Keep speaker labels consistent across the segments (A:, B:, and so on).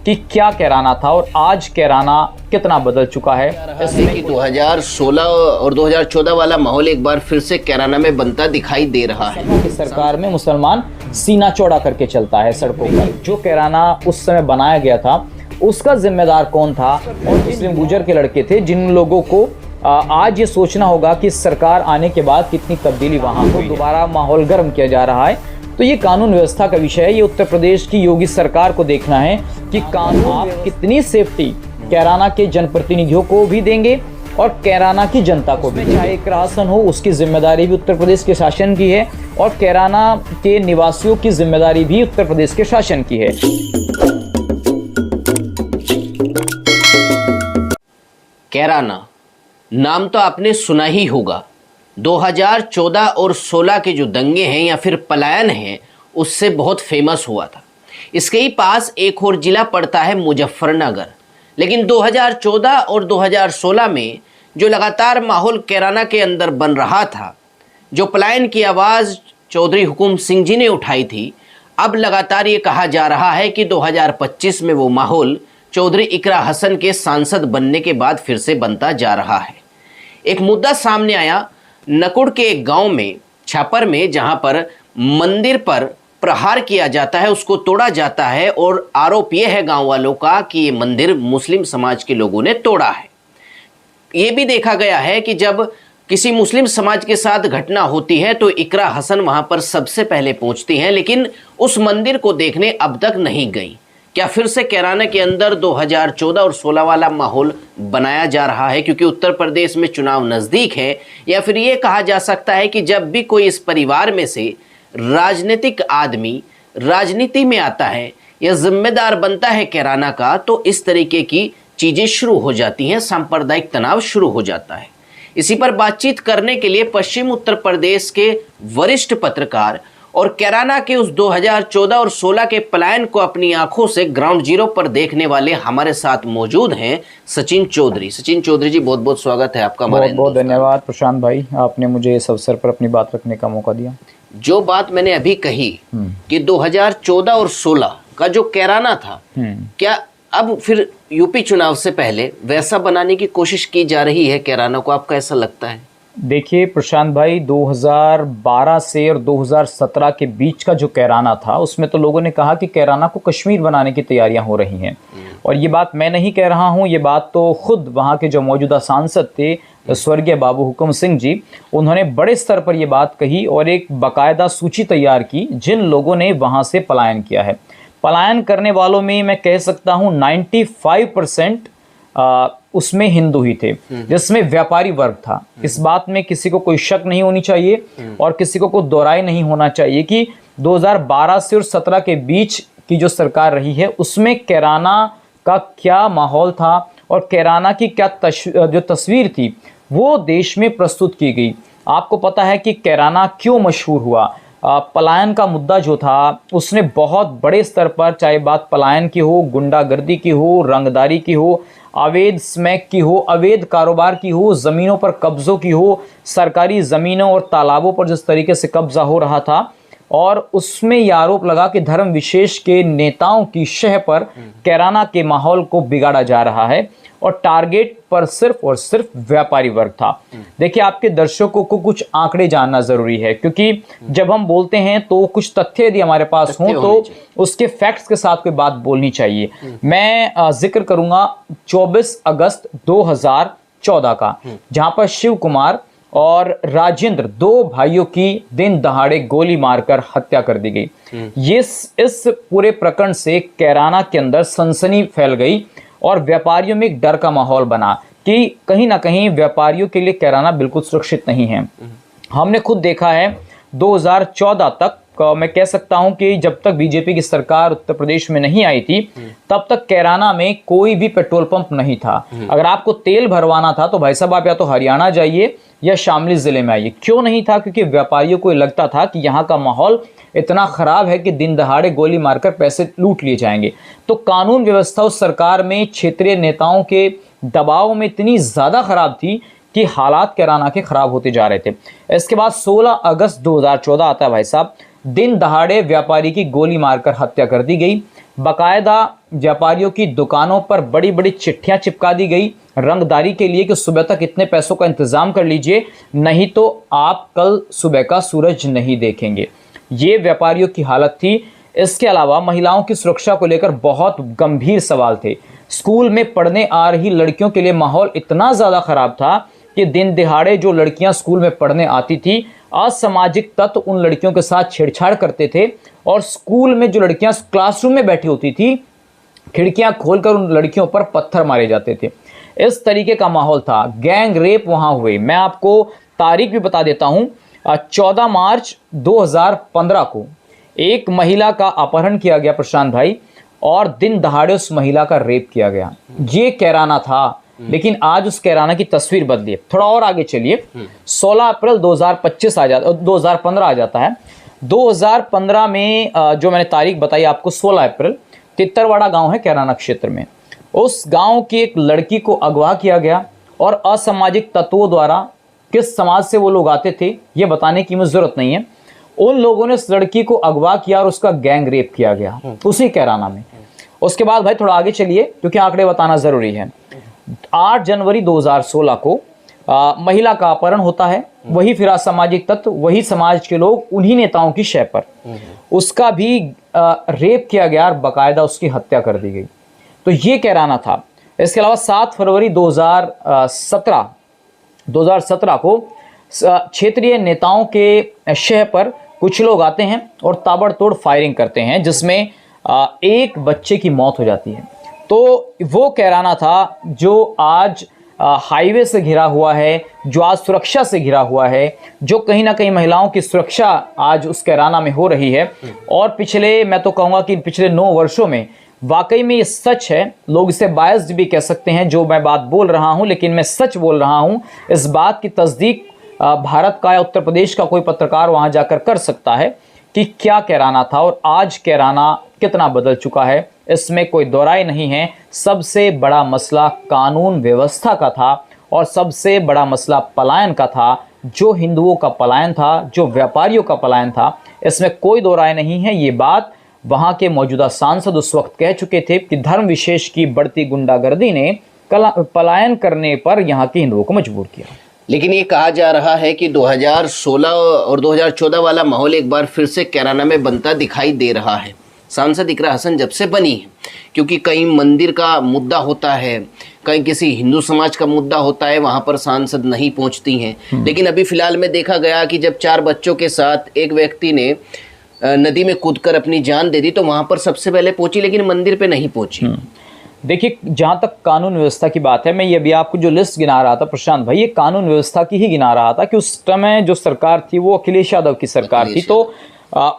A: कि क्या कैराना था और आज कैराना कितना बदल चुका है।
B: इसमें कि 2016 और 2014 वाला माहौल एक बार फिर से कैराना में बनता दिखाई दे रहा है।
A: कि सरकार में मुसलमान सीना चौड़ा करके चलता है सड़कों पर। जो कैराना उस समय बनाया गया था उसका जिम्मेदार कौन था, और मुस्लिम गुजर के लड़के थे जिन लोगों को आज ये सोचना होगा कि सरकार आने के बाद कितनी तब्दीली वहाँ को दोबारा माहौल गर्म किया जा रहा है। तो ये कानून व्यवस्था का विषय है। ये उत्तर प्रदेश की योगी सरकार को देखना है कि कानून आप कितनी सेफ्टी कैराना के जनप्रतिनिधियों को भी देंगे और कैराना की जनता को भी। चाहे एक राशन हो उसकी जिम्मेदारी भी उत्तर प्रदेश के शासन की है और कैराना के निवासियों की जिम्मेदारी भी उत्तर प्रदेश के शासन की है।
B: कैराना नाम तो आपने सुना ही होगा। 2014 और 16 के जो दंगे हैं या फिर पलायन हैं उससे बहुत फेमस हुआ था। इसके ही पास एक और जिला पड़ता है मुजफ्फरनगर। लेकिन 2014 और 2016 में जो लगातार माहौल कैराना के अंदर बन रहा था, जो पलायन की आवाज़ चौधरी हुकुम सिंह जी ने उठाई थी, अब लगातार ये कहा जा रहा है कि 2025 में वो माहौल चौधरी इकरा हसन के सांसद बनने के बाद फिर से बनता जा रहा है। एक मुद्दा सामने आया नकुड़ के एक गांव में, छापर में, जहां पर मंदिर पर प्रहार किया जाता है, उसको तोड़ा जाता है और आरोप यह है गांव वालों का कि ये मंदिर मुस्लिम समाज के लोगों ने तोड़ा है। ये भी देखा गया है कि जब किसी मुस्लिम समाज के साथ घटना होती है तो इकरा हसन वहां पर सबसे पहले पहुंचती हैं, लेकिन उस मंदिर को देखने अब तक नहीं गई। क्या फिर से कैराना के अंदर 2014 और 16 वाला माहौल बनाया जा रहा है क्योंकि उत्तर प्रदेश में चुनाव नज़दीक है, या फिर ये कहा जा सकता है कि जब भी कोई इस परिवार में से राजनीतिक आदमी राजनीति में आता है या जिम्मेदार बनता है कैराना का, तो इस तरीके की चीज़ें शुरू हो जाती हैं, सांप्रदायिक तनाव शुरू हो जाता है। इसी पर बातचीत करने के लिए पश्चिम उत्तर प्रदेश के वरिष्ठ पत्रकार और कैराना के उस 2014 और 16 के पलायन को अपनी आंखों से ग्राउंड जीरो पर देखने वाले हमारे साथ मौजूद हैं सचिन चौधरी। सचिन चौधरी जी, बहुत बहुत स्वागत है आपका।
A: बहुत बहुत धन्यवाद प्रशांत भाई, आपने मुझे इस अवसर पर अपनी बात रखने का मौका दिया।
B: जो बात मैंने अभी कही कि 2014 और 16 का जो कैराना था, क्या अब फिर यूपी चुनाव से पहले वैसा बनाने की कोशिश की जा रही है कैराना को? आपका ऐसा लगता है?
A: देखिए प्रशांत भाई, 2012 से और 2017 के बीच का जो कैराना था उसमें तो लोगों ने कहा कि कैराना को कश्मीर बनाने की तैयारियां हो रही हैं। और ये बात मैं नहीं कह रहा हूं, ये बात तो खुद वहां के जो मौजूदा सांसद थे स्वर्गीय बाबू हुकुम सिंह जी, उन्होंने बड़े स्तर पर यह बात कही और एक बाकायदा सूची तैयार की जिन लोगों ने वहां से पलायन किया है। पलायन करने वालों में मैं कह सकता हूं 95% उसमें हिंदू ही थे, जिसमें व्यापारी वर्ग था। इस बात में किसी को कोई शक नहीं होनी चाहिए और किसी को कोई दोहराई नहीं होना चाहिए कि 2012 से और 17 के बीच की जो सरकार रही है उसमें कैराना का क्या माहौल था और कैराना की क्या जो तस्वीर थी वो देश में प्रस्तुत की गई। आपको पता है कि कैराना क्यों मशहूर हुआ। पलायन का मुद्दा जो था उसने बहुत बड़े स्तर पर, चाहे बात पलायन की हो, गुंडागर्दी की हो, रंगदारी की हो, अवैध स्मैक की हो, अवैध कारोबार की हो, ज़मीनों पर कब्ज़ों की हो, सरकारी ज़मीनों और तालाबों पर जिस तरीके से कब्ज़ा हो रहा था, और उसमें यह आरोप लगा कि धर्म विशेष के नेताओं की शह पर कैराना के माहौल को बिगाड़ा जा रहा है और टारगेट पर सिर्फ और सिर्फ व्यापारी वर्ग था। देखिए, आपके दर्शकों को कुछ आंकड़े जानना जरूरी है क्योंकि जब हम बोलते हैं तो कुछ तथ्य यदि हमारे पास हों तो उसके फैक्ट्स के साथ कोई बात बोलनी चाहिए। मैं जिक्र करूंगा 24 अगस्त 2014 का, जहां पर शिव कुमार और राजेंद्र, दो भाइयों की दिन दहाड़े गोली मारकर हत्या कर दी गई। इस पूरे प्रकरण से कैराना के अंदर सनसनी फैल गई और व्यापारियों में एक डर का माहौल बना कि कहीं ना कहीं व्यापारियों के लिए कैराना बिल्कुल सुरक्षित नहीं है। हमने खुद देखा है 2014 तक, मैं कह सकता हूं कि जब तक बीजेपी की सरकार उत्तर प्रदेश में नहीं आई थी तब तक कैराना में कोई भी पेट्रोल पंप नहीं था। अगर आपको तेल भरवाना था तो भाई साहब आप या तो हरियाणा जाइए या शामली जिले में आइए। क्यों नहीं था? क्योंकि व्यापारियों को लगता था कि यहाँ का माहौल इतना खराब है कि दिन दहाड़े गोली मारकर पैसे लूट लिए जाएंगे। तो कानून व्यवस्था उस सरकार में क्षेत्रीय नेताओं के दबाव में इतनी ज्यादा खराब थी कि हालात कैराना के खराब होते जा रहे थे। इसके बाद 16 अगस्त 2014 आता है भाई साहब, दिन दहाड़े व्यापारी की गोली मारकर हत्या कर दी गई। बाकायदा व्यापारियों की दुकानों पर बड़ी बड़ी चिट्ठियां चिपका दी गई रंगदारी के लिए कि सुबह तक इतने पैसों का इंतजाम कर लीजिए, नहीं तो आप कल सुबह का सूरज नहीं देखेंगे। ये व्यापारियों की हालत थी। इसके अलावा महिलाओं की सुरक्षा को लेकर बहुत गंभीर सवाल थे। स्कूल में पढ़ने आ रही लड़कियों के लिए माहौल इतना ज़्यादा ख़राब था कि दिन दिहाड़े जो लड़कियां स्कूल में पढ़ने आती थी, असामाजिक तत्व उन लड़कियों के साथ छेड़छाड़ करते थे और स्कूल में जो लड़कियां क्लासरूम में बैठी होती थी, खिड़कियां खोलकर उन लड़कियों पर पत्थर मारे जाते थे। इस तरीके का माहौल था। गैंग रेप वहां हुए। मैं आपको तारीख भी बता देता हूं। 14 मार्च 2015 को एक महिला का अपहरण किया गया प्रशांत भाई, और दिन दहाड़े उस महिला का रेप किया गया। ये कैराना था, लेकिन आज उस कैराना की तस्वीर बदली है। थोड़ा और आगे चलिए, 16 अप्रैल 2025 आ जाता, 2015 आ जाता है। 2015 में जो मैंने तारीख बताई आपको, 16 अप्रैल, तित्तरवाड़ा गांव है कैराना क्षेत्र में। उस गांव की एक लड़की को अगवा किया गया और असामाजिक तत्वों द्वारा, किस समाज से वो लोग आते थे ये बताने की मुझे जरूरत नहीं है, उन लोगों ने उस लड़की को अगवा किया और उसका गैंग रेप किया गया उसी कैराना में। उसके बाद भाई थोड़ा आगे चलिए, क्योंकि आंकड़े बताना जरूरी है। 8 जनवरी 2016 को महिला का अपहरण होता है। वही फिर असामाजिक तत्व, वही समाज के लोग, उन्हीं नेताओं की शय पर उसका भी रेप किया गया और बाकायदा उसकी हत्या कर दी गई। तो ये कैराना था। इसके अलावा 7 फरवरी 2017 को क्षेत्रीय नेताओं के शय पर कुछ लोग आते हैं और ताबड़तोड़ फायरिंग करते हैं, जिसमें एक बच्चे की मौत हो जाती है। तो वो कैराना था जो आज हाईवे से घिरा हुआ है, जो आज सुरक्षा से घिरा हुआ है, जो कहीं ना कहीं महिलाओं की सुरक्षा आज उस कैराना में हो रही है। और पिछले, मैं तो कहूँगा कि पिछले 9 वर्षों में वाकई में ये सच है। लोग इसे बायस्ड भी कह सकते हैं जो मैं बात बोल रहा हूँ, लेकिन मैं सच बोल रहा हूँ। इस बात की तस्दीक भारत का या उत्तर प्रदेश का कोई पत्रकार वहाँ जाकर कर सकता है कि क्या कैराना था और आज कैराना कितना बदल चुका है। इसमें कोई दोराय नहीं है। सबसे बड़ा मसला कानून व्यवस्था का था और सबसे बड़ा मसला पलायन का था, जो हिंदुओं का पलायन था, जो व्यापारियों का पलायन था। इसमें कोई दोराय नहीं है। ये बात वहाँ के मौजूदा सांसद उस वक्त कह चुके थे कि धर्म विशेष की बढ़ती गुंडागर्दी ने पलायन करने पर यहाँ के हिंदुओं को मजबूर किया।
B: लेकिन ये कहा जा रहा है कि 2016 और 2014 वाला माहौल एक बार फिर से कैराना में बनता दिखाई दे रहा है। सांसद इकरा हसन जब से बनी है, क्योंकि कहीं मंदिर का मुद्दा होता है, कहीं किसी हिंदू समाज का मुद्दा होता है, वहाँ पर सांसद नहीं पहुँचती हैं। लेकिन अभी फिलहाल में देखा गया कि जब 4 बच्चों के साथ एक व्यक्ति ने नदी में कूदकर अपनी जान दे दी तो वहाँ पर सबसे पहले पहुँची, लेकिन मंदिर पे नहीं पहुँची।
A: देखिए, जहाँ तक कानून व्यवस्था की बात है, मैं ये भी आपको जो लिस्ट गिना रहा था प्रशांत भाई, ये कानून व्यवस्था की ही गिना रहा था कि उस समय जो सरकार थी वो अखिलेश यादव की सरकार थी। तो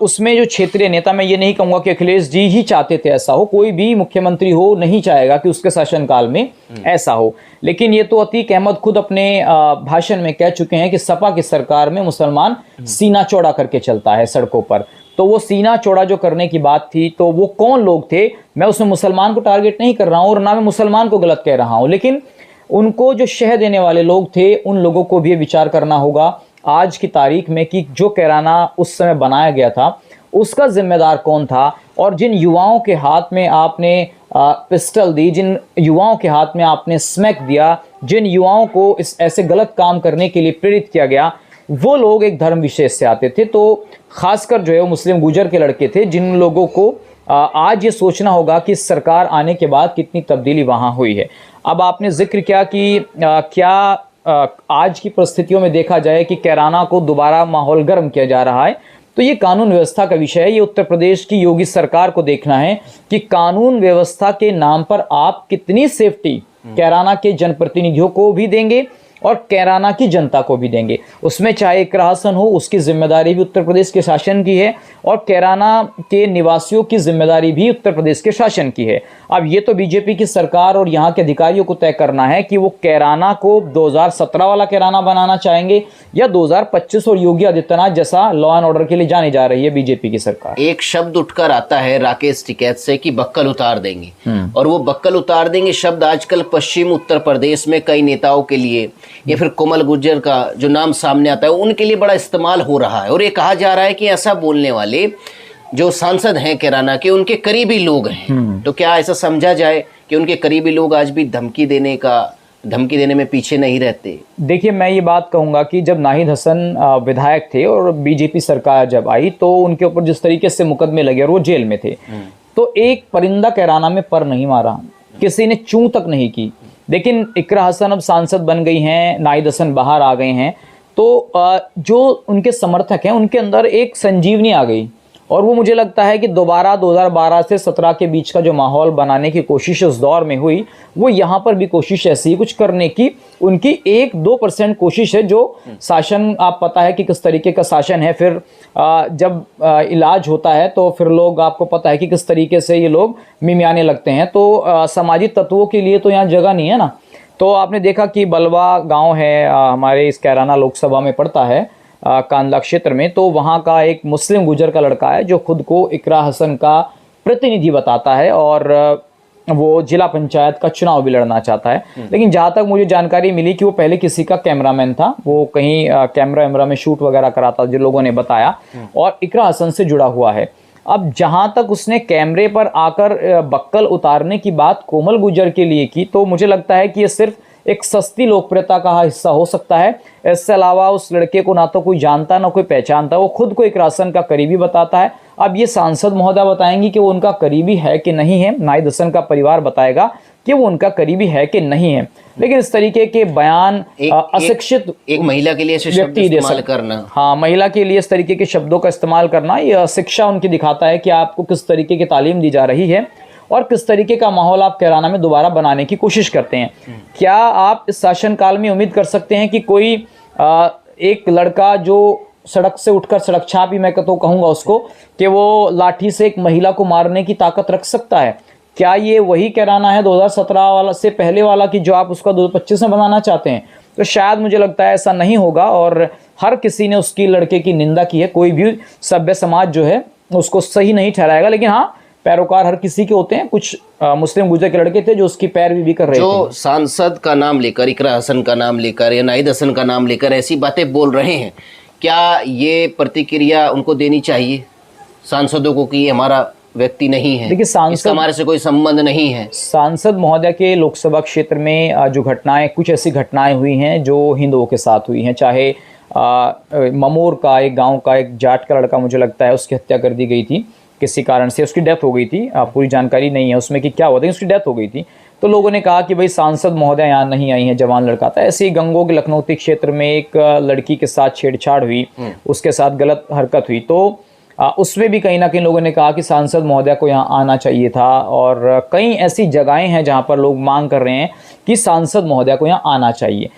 A: उसमें जो क्षेत्रीय नेता, मैं ये नहीं कहूँगा कि अखिलेश जी ही चाहते थे ऐसा हो, कोई भी मुख्यमंत्री हो नहीं चाहेगा कि उसके शासनकाल में ऐसा हो। लेकिन ये तो अतीक अहमद खुद अपने भाषण में कह चुके हैं कि सपा की सरकार में मुसलमान सीना चौड़ा करके चलता है सड़कों पर। तो वो सीना चौड़ा जो करने की बात थी, तो वो कौन लोग थे? मैं उसमें मुसलमान को टारगेट नहीं कर रहा हूँ और ना मैं मुसलमान को गलत कह रहा हूँ, लेकिन उनको जो शह देने वाले लोग थे उन लोगों को भी विचार करना होगा आज की तारीख में कि जो कैराना उस समय बनाया गया था उसका जिम्मेदार कौन था। और जिन युवाओं के हाथ में आपने पिस्टल दी, जिन युवाओं के हाथ में आपने स्मैक दिया, जिन युवाओं को इस ऐसे गलत काम करने के लिए प्रेरित किया गया, वो लोग एक धर्म विशेष से आते थे। तो खासकर जो है वो मुस्लिम गुजर के लड़के थे, जिन लोगों को आज ये सोचना होगा कि सरकार आने के बाद कितनी तब्दीली वहाँ हुई है। अब आपने जिक्र किया कि क्या आज की परिस्थितियों में देखा जाए कि कैराना को दोबारा माहौल गर्म किया जा रहा है, तो ये कानून व्यवस्था का विषय है। ये उत्तर प्रदेश की योगी सरकार को देखना है कि कानून व्यवस्था के नाम पर आप कितनी सेफ्टी कैराना के जनप्रतिनिधियों को भी देंगे और कैराना की जनता को भी देंगे। उसमें चाहे इकरा हसन हो, उसकी जिम्मेदारी भी उत्तर प्रदेश के शासन की है और कैराना के निवासियों की जिम्मेदारी भी उत्तर प्रदेश के शासन की है। अब ये तो बीजेपी की सरकार और यहाँ के अधिकारियों को तय करना है कि वो कैराना को 2017 वाला कैराना बनाना चाहेंगे या 2025 और योगी आदित्यनाथ जैसा लॉ एंड ऑर्डर के लिए जानी जा रही है बीजेपी की सरकार।
B: एक शब्द उठकर आता है राकेश टिकैत से कि बक्कल उतार देंगे, और वो बक्कल उतार देंगे शब्द आजकल पश्चिम उत्तर प्रदेश में कई नेताओं के लिए या फिर कोमल गुर्जर का जो नाम सामने आता है उनके लिए बड़ा इस्तेमाल हो रहा है। और ये कहा जा रहा है कि ऐसा बोलने वाले जो सांसद हैं कैराना के, उनके करीबी लोग हैं, तो क्या ऐसा समझा जाए कि उनके करीबी लोग आज भी धमकी देने में पीछे नहीं रहते?
A: देखिए, मैं ये बात कहूँगा कि जब नाहिद हसन विधायक थे और बीजेपी सरकार जब आई तो उनके ऊपर जिस तरीके से मुकदमे लगे और वो जेल में थे, तो एक परिंदा कैराना में पर नहीं मारा, किसी ने चूं तक नहीं की। लेकिन इकरा हसन अब सांसद बन गई हैं, नाहिद हसन बाहर आ गए हैं, तो जो उनके समर्थक हैं उनके अंदर एक संजीवनी आ गई और वो मुझे लगता है कि दोबारा 2012 से 17 के बीच का जो माहौल बनाने की कोशिश उस दौर में हुई, वो यहाँ पर भी कोशिश ऐसी ही कुछ करने की उनकी 1-2% कोशिश है। जो शासन, आप पता है कि किस तरीके का शासन है, फिर जब इलाज होता है तो फिर लोग, आपको पता है कि किस तरीके से ये लोग मिमियाने लगते हैं, तो सामाजिक तत्वों के लिए तो यहाँ जगह नहीं है ना। तो आपने देखा कि बलवा गाँव है, हमारे इस कैराना लोकसभा में पड़ता है, कांदला क्षेत्र में, तो वहाँ का एक मुस्लिम गुजर का लड़का है जो खुद को इकरा हसन का प्रतिनिधि बताता है और वो जिला पंचायत का चुनाव भी लड़ना चाहता है। लेकिन जहाँ तक मुझे जानकारी मिली कि वो पहले किसी का कैमरामैन था, वो कहीं कैमरा में शूट वगैरह कराता, जो लोगों ने बताया, और इकरा हसन से जुड़ा हुआ है। अब जहाँ तक उसने कैमरे पर आकर बक्कल उतारने की बात कोमल गुजर के लिए की, तो मुझे लगता है कि ये सिर्फ एक सस्ती लोकप्रियता का हिस्सा हो सकता है। इससे अलावा उस लड़के को ना तो कोई जानता ना कोई पहचानता, वो खुद को इकरा हसन का करीबी बताता है। अब ये सांसद महोदय बताएंगी कि वो उनका करीबी है कि नहीं है, नाहिद हसन का परिवार बताएगा कि वो उनका करीबी है कि नहीं है। लेकिन इस तरीके के बयान अशिक्षित
B: एक महिला के लिए ऐसे शब्द इस्तेमाल करना,
A: हाँ, महिला के लिए इस तरीके के शब्दों का इस्तेमाल करना, ये शिक्षा उनकी दिखाता है कि आपको किस तरीके की तालीम दी जा रही है और किस तरीके का माहौल आप कैराना में दोबारा बनाने की कोशिश करते हैं। क्या आप इस शासनकाल में उम्मीद कर सकते हैं कि कोई एक लड़का जो सड़क से उठकर सड़क छाप ही मैं तो कहूँगा उसको, कि वो लाठी से एक महिला को मारने की ताकत रख सकता है? क्या ये वही कैराना है 2017 वाला से पहले वाला कि जो आप उसका 2025 में बनाना चाहते हैं? तो शायद मुझे लगता है ऐसा नहीं होगा और हर किसी ने उसकी लड़के की निंदा की है। कोई भी सभ्य समाज जो है उसको सही नहीं ठहराएगा, लेकिन हाँ, पैरोकार हर किसी के होते हैं। कुछ मुस्लिम गुजर के लड़के थे जो उसकी पैरवी भी कर रहे थे।
B: जो सांसद का नाम लेकर, इकरा हसन का नाम लेकर या नाहिद हसन का नाम लेकर ऐसी बातें बोल रहे हैं, क्या ये प्रतिक्रिया उनको देनी चाहिए सांसदों को कि हमारा व्यक्ति नहीं है,
A: देखिए सांसद,
B: हमारे से कोई संबंध नहीं है?
A: सांसद महोदय के लोकसभा क्षेत्र में जो घटनाएं, कुछ ऐसी घटनाएं हुई हैं जो हिंदुओं के साथ हुई हैं। चाहे ममोर का एक गाँव का एक जाट का लड़का, मुझे लगता है उसकी हत्या कर दी गई थी किसी कारण से, उसकी डेथ हो गई थी। पूरी जानकारी नहीं है उसमें कि क्या हुआ था, उसकी डेथ हो गई थी। तो लोगों ने कहा कि भाई सांसद महोदय यहाँ नहीं आई हैं, जवान लड़का था। ऐसे ही गंगों के लखनऊती क्षेत्र में एक लड़की के साथ छेड़छाड़ हुई, उसके साथ गलत हरकत हुई, तो उसमें भी कहीं ना कहीं लोगों ने कहा कि सांसद महोदय को यहाँ आना चाहिए था। और कई ऐसी जगहें हैं जहाँ पर लोग मांग कर रहे हैं कि सांसद महोदय को यहाँ आना चाहिए।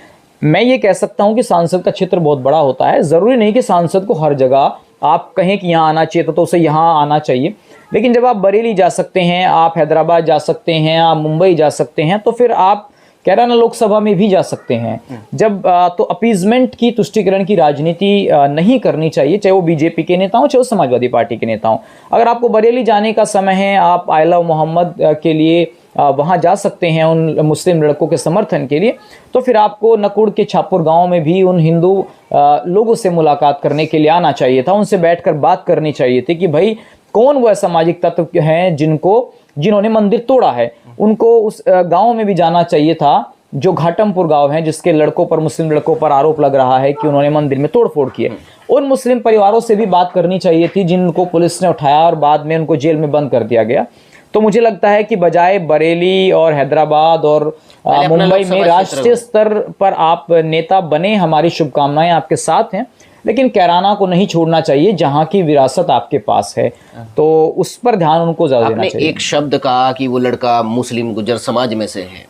A: मैं ये कह सकता हूँ कि सांसद का क्षेत्र बहुत बड़ा होता है, ज़रूरी नहीं कि सांसद को हर जगह आप कहें कि यहाँ आना चाहिए तो उसे यहाँ आना चाहिए। लेकिन जब आप बरेली जा सकते हैं, आप हैदराबाद जा सकते हैं, आप मुंबई जा सकते हैं, तो फिर आप कैराना लोकसभा में भी जा सकते हैं। जब तो अपीजमेंट की, तुष्टिकरण की राजनीति नहीं करनी चाहिए, चाहे वो बीजेपी के नेता हों चाहे वो समाजवादी पार्टी के नेता हों। अगर आपको बरेली जाने का समय है, आप आयला मोहम्मद के लिए वहाँ जा सकते हैं उन मुस्लिम लड़कों के समर्थन के लिए, तो फिर आपको नकुड़ के छापुर गांव में भी उन हिंदू लोगों से मुलाकात करने के लिए आना चाहिए था। उनसे बैठकर बात करनी चाहिए थी कि भाई कौन वह सामाजिक तत्व हैं जिन्होंने मंदिर तोड़ा है। उनको उस गांव में भी जाना चाहिए था जो घाटमपुर गांव है, जिसके लड़कों पर, मुस्लिम लड़कों पर आरोप लग रहा है कि उन्होंने मंदिर में तोड़फोड़ की है। उन मुस्लिम परिवारों से भी बात करनी चाहिए थी जिनको पुलिस ने उठाया और बाद में उनको जेल में बंद कर दिया गया। तो मुझे लगता है कि बजाय बरेली और हैदराबाद और मुंबई में राष्ट्रीय स्तर पर आप नेता बने, हमारी शुभकामनाएं आपके साथ हैं, लेकिन कैराना को नहीं छोड़ना चाहिए जहां की विरासत आपके पास है, तो उस पर ध्यान उनको ज्यादा देना चाहिए।
B: एक शब्द कहा कि वो लड़का मुस्लिम गुजर समाज में से है,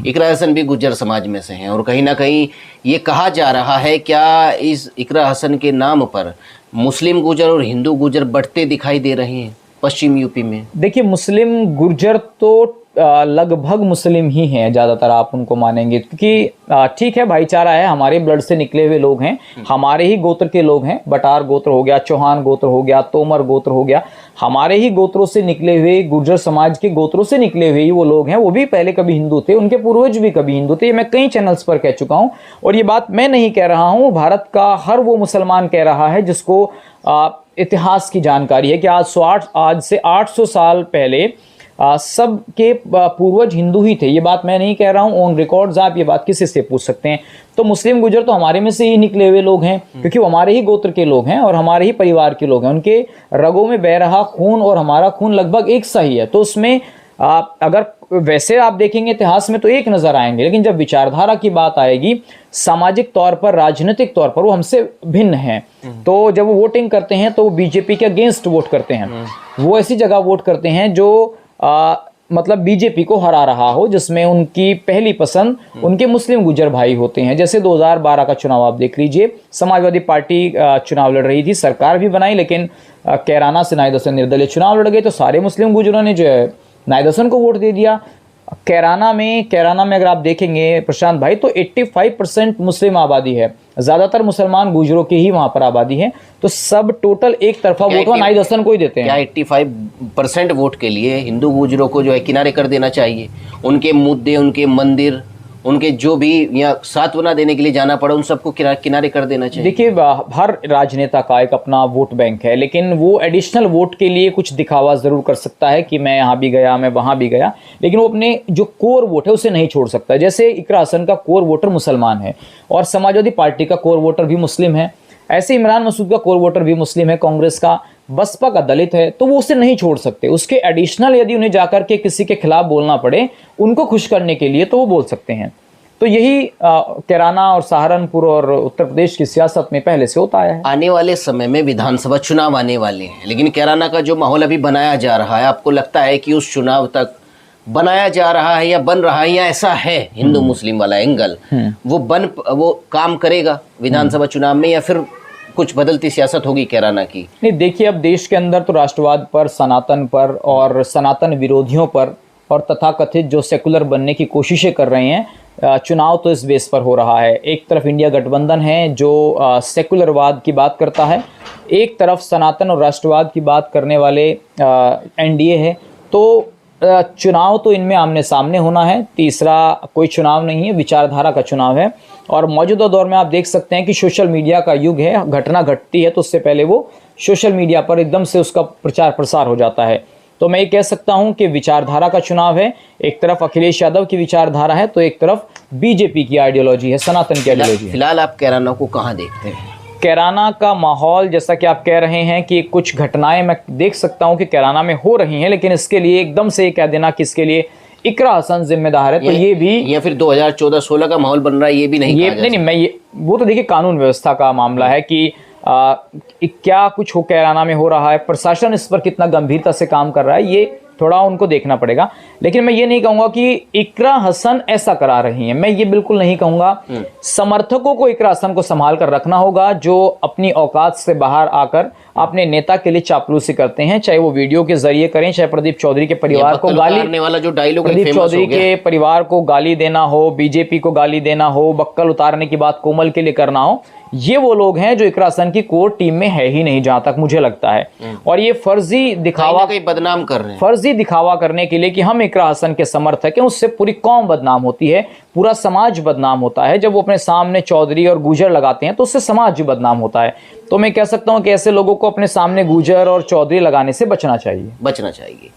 B: इकरा हसन भी गुजर समाज में से हैं, और कहीं ना कहीं ये कहा जा रहा है क्या इस इकरा हसन के नाम पर मुस्लिम गुजर और हिंदू गुजर बढ़ते दिखाई दे रहे हैं पश्चिम यूपी में? देखिए,
A: मुस्लिम गुर्जर तो लगभग मुस्लिम ही हैं ज़्यादातर, आप उनको मानेंगे, क्योंकि ठीक है भाईचारा है, हमारे ब्लड से निकले हुए लोग हैं, हमारे ही गोत्र के लोग हैं। बटार गोत्र हो गया, चौहान गोत्र हो गया, तोमर गोत्र हो गया, हमारे ही गोत्रों से निकले हुए, गुर्जर समाज के गोत्रों से निकले हुए वो लोग हैं। वो भी पहले कभी हिंदू थे, उनके पूर्वज भी कभी हिंदू थे। ये मैं कई चैनल्स पर कह चुका हूँ और ये बात मैं नहीं कह रहा हूँ, भारत का हर वो मुसलमान कह रहा है जिसको इतिहास की जानकारी है कि आज से 800 साल पहले सबके पूर्वज हिंदू ही थे। ये बात मैं नहीं कह रहा हूँ, ऑन रिकॉर्ड्स आप ये बात किसी से पूछ सकते हैं। तो मुस्लिम गुजर तो हमारे में से ही निकले हुए लोग हैं, क्योंकि वो हमारे ही गोत्र के लोग हैं और हमारे ही परिवार के लोग हैं। उनके रगों में बह रहा खून और हमारा खून लगभग एक सा ही है। तो उसमें अगर वैसे आप देखेंगे इतिहास में तो एक नजर आएंगे, लेकिन जब विचारधारा की बात आएगी, सामाजिक तौर पर, राजनीतिक तौर पर वो हमसे भिन्न हैं। तो जब वो वोटिंग करते हैं तो वो बीजेपी के अगेंस्ट वोट करते हैं। वो ऐसी जगह वोट करते हैं जो मतलब बीजेपी को हरा रहा हो, जिसमें उनकी पहली पसंद उनके मुस्लिम गुजर भाई होते हैं। जैसे 2012 का चुनाव आप देख लीजिए, समाजवादी पार्टी चुनाव लड़ रही थी, सरकार भी बनाई, लेकिन कैराना से नाहिद हसन निर्दलीय चुनाव लड़ गए, तो सारे मुस्लिम गुजरों ने जो है नाहिद हसन को वोट दे दिया। कैराना में अगर आप देखेंगे प्रशांत भाई, तो 85% मुस्लिम आबादी है, ज्यादातर मुसलमान गुजरों की ही वहां पर आबादी है। तो सब टोटल एक तरफा वोट नाहिद हसन को ही देते हैं।
B: क्या 85% वोट के लिए हिंदू गुजरों को जो है किनारे कर देना चाहिए? उनके मुद्दे, उनके मंदिर, उनके जो भी यहाँ सांत्वना देने के लिए जाना पड़ा, उन सबको किनारे कर देना चाहिए।
A: देखिए, हर राजनेता का एक अपना वोट बैंक है, लेकिन वो एडिशनल वोट के लिए कुछ दिखावा जरूर कर सकता है कि मैं यहाँ भी गया, मैं वहां भी गया, लेकिन वो अपने जो कोर वोट है उसे नहीं छोड़ सकता। जैसे इकरा हसन का कोर वोटर मुसलमान है और समाजवादी पार्टी का कोर वोटर भी मुस्लिम है, ऐसे इमरान मसूद का कोर वोटर भी मुस्लिम है, कांग्रेस का, बसपा का दलित है, तो वो उसे नहीं छोड़ सकते। उसके एडिशनल यदि उन्हें जाकर के किसी के खिलाफ बोलना पड़े उनको खुश करने के लिए, तो वो बोल सकते हैं। तो यही कैराना और सहारनपुर और उत्तर प्रदेश की सियासत में पहले से होता है।
B: आने वाले समय में विधानसभा चुनाव आने वाले हैं, लेकिन कैराना का जो माहौल अभी बनाया जा रहा है, आपको लगता है कि उस चुनाव तक बनाया जा रहा है या बन रहा है, या ऐसा है हिंदू मुस्लिम वाला एंगल वो काम करेगा विधानसभा चुनाव में, या फिर कुछ बदलती सियासत होगी कैराना की?
A: नहीं, देखिए, अब देश के अंदर तो राष्ट्रवाद पर, सनातन पर और सनातन विरोधियों पर और तथाकथित जो सेकुलर बनने की कोशिशें कर रहे हैं, चुनाव तो इस बेस पर हो रहा है। एक तरफ इंडिया गठबंधन है जो सेकुलरवाद की बात करता है, एक तरफ सनातन और राष्ट्रवाद की बात करने वाले एनडीए है। तो चुनाव तो इनमें आमने सामने होना है, तीसरा कोई चुनाव नहीं है, विचारधारा का चुनाव है। और मौजूदा दौर में आप देख सकते हैं कि सोशल मीडिया का युग है, घटना घटती है तो उससे पहले वो सोशल मीडिया पर एकदम से उसका प्रचार प्रसार हो जाता है। तो मैं ये कह सकता हूं कि विचारधारा का चुनाव है। एक तरफ अखिलेश यादव की विचारधारा है, तो एक तरफ बीजेपी की आइडियोलॉजी है, सनातन की आइडियोलॉजी है।
B: फिलहाल आप कैराना को कहाँ देखते हैं?
A: कैराना का माहौल, जैसा कि आप कह रहे हैं कि कुछ घटनाएं मैं देख सकता हूं कि कैराना में हो रही हैं, लेकिन इसके लिए एकदम से कह देना कि इसके लिए इकरा हसन जिम्मेदार है, तो ये भी,
B: या फिर 2014-16 का माहौल बन रहा है, ये भी नहीं,
A: वो तो देखिए कानून व्यवस्था का मामला है कि क्या कुछ हो कैराना में हो रहा है, प्रशासन इस पर कितना गंभीरता से काम कर रहा है, ये थोड़ा उनको देखना पड़ेगा। लेकिन मैं ये नहीं कहूंगा कि इकरा हसन ऐसा करा रही हैं, मैं ये बिल्कुल नहीं कहूंगा। समर्थकों को इकरा हसन को संभाल कर रखना होगा, जो अपनी औकात से बाहर आकर अपने नेता के लिए चापलूसी करते हैं, चाहे वो वीडियो के जरिए करें, चाहे प्रदीप चौधरी के परिवार को गाली,
B: वाला जो डायलॉग
A: प्रदीप चौधरी के परिवार को गाली देना हो, बीजेपी को गाली देना हो, बक्कल उतारने की बात कोमल के लिए करना हो, ये वो लोग हैं जो इकरा हसन की कोर टीम में है ही नहीं, जहां तक मुझे लगता है। और ये फर्जी दिखावा,
B: बदनाम कर रहे हैं,
A: फर्जी दिखावा करने के लिए कि हम इकरा हसन के समर्थक हैं, उससे पूरी कौम बदनाम होती है, पूरा समाज बदनाम होता है। जब वो अपने सामने चौधरी और गुजर लगाते हैं तो उससे समाज भी बदनाम होता है। तो मैं कह सकता हूं कि ऐसे लोगों को अपने सामने गुजर और चौधरी लगाने से बचना चाहिए।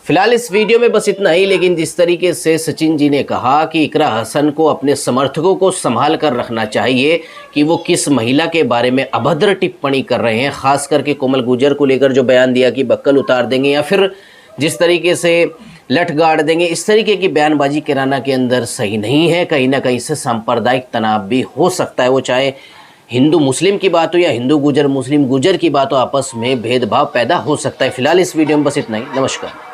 B: फिलहाल इस वीडियो में बस इतना ही, लेकिन जिस तरीके से सचिन जी ने कहा कि इकरा हसन को अपने समर्थकों को संभाल कर रखना चाहिए कि वो किस महिला के बारे में अभद्र टिप्पणी कर रहे हैं, खास करके कोमल गुजर को लेकर जो बयान दिया कि बक्कल उतार देंगे या फिर जिस तरीके से लठ गाड़ देंगे, इस तरीके की बयानबाजी कैराना के अंदर सही नहीं है। कहीं ना कहीं से सांप्रदायिक तनाव भी हो सकता है, वो चाहे हिंदू मुस्लिम की बात हो या हिंदू गुजर मुस्लिम गुजर की बात हो, आपस में भेदभाव पैदा हो सकता है। फिलहाल इस वीडियो में बस इतना ही। नमस्कार।